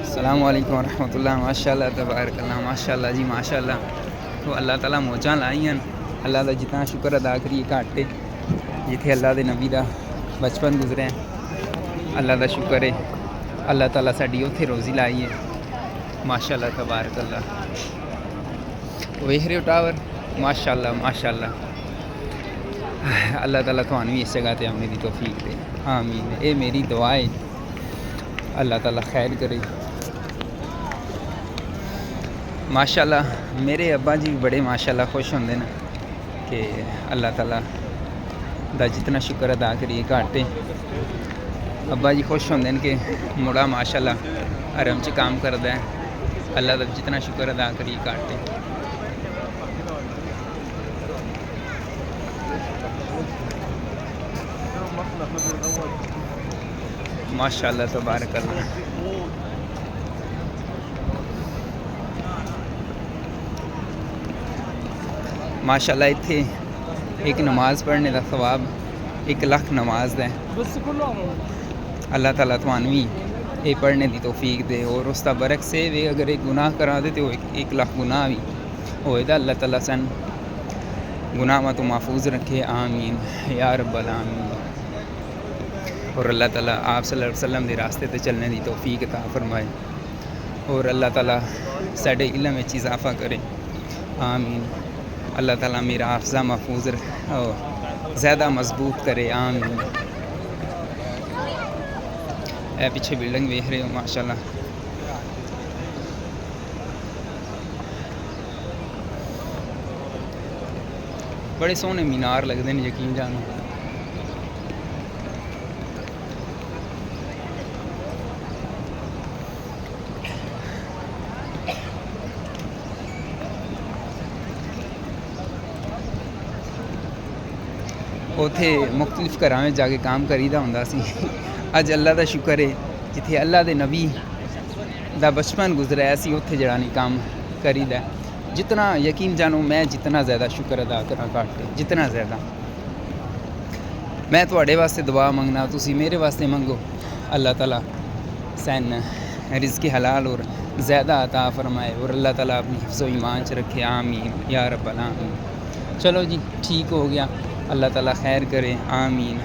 السلام علیکم ورحمۃ اللہ. ماشاء اللہ تبارک اللہ. ماشاء اللہ جی ماشاء اللہ. تو اللہ تعالیٰ موجاں لائی ہیں. اللہ کا جتنا شکر ادا کریے گھٹ ہے. جتنے اللہ کے نبی کا بچپن گزرے اللہ کا شکر ہے. اللہ تعالیٰ ساری اتنے روزی لائی ہے. ماشاء اللہ تبارک اللہ. ویکھ رہے ہو ٹاور. ماشاء اللہ ماشاء اللہ. اللہ تعالیٰ تھانوں بھی اس جگہ تے آنے کی توفیق دے. آمین. یہ میری دعا ہے. اللہ تعالیٰ خیر کرے. ماشاء اللہ میرے ابا جی بڑے ماشاء اللہ خوش ہوندے نا کہ اللہ تعالیٰ دا جتنا شکر ادا کریے گھٹ ہے. ابا جی خوش ہوندے کہ مڑا ماشاء اللہ حرم چ کام کردا ہے. اللہ دا جتنا شکر ادا کریے گھٹ ہے. ماشاء اللہ تبارک اللہ. ماشاء اللہ اتنے ایک نماز پڑھنے کا ثواب 1,00,000 نماز ہے. اللہ تعالیٰ تھانوں بھی یہ پڑھنے کی توفیق دے. اور اس کا برعکس سے اگر ایک گناہ کرا دے تو 1,00,000 گناہ بھی ہوئے گا. اللہ تعالیٰ سن گناہ تو محفوظ رکھے. آمین یا رب العالمین. اور اللہ تعالیٰ آپ صلی اللہ علیہ وسلم کے راستے تے چلنے کی توفیق عطا فرمائے. اور اللہ تعالیٰ ساڈے علم میں اضافہ کرے. آمین. اللہ تعالیٰ میرا حافظہ محفوظ زیادہ مضبوط کرے. آمین. اے پیچھے بلڈنگ ویکھ رہے ہو ماشاء اللہ. بڑے سونے مینار لگتے ہیں یقین جانو. اوتھے مختلف گھراں میں جا کے کام کریدا ہوندا سی. اج اللہ دا شکر ہے جتھے اللہ دے نبی دا بچپن گزریا سی اوتھے جڑا نہیں کام کریدا. جتنا یقین جانو میں جتنا زیادہ شکر ادا کرا گھٹ ہے. جتنا زیادہ میں تواڈے واسطے دعا منگنا تسی میرے واسطے منگو. اللہ تعالیٰ سین رزق حلال اور زیادہ عطا فرمائے. اور اللہ تعالیٰ اپنی حفظ و ایمان چ رکھے. آمین یا رب العالمین. چلو جی ٹھیک ہو گیا. اللہ تعالیٰ خیر کرے. آمین.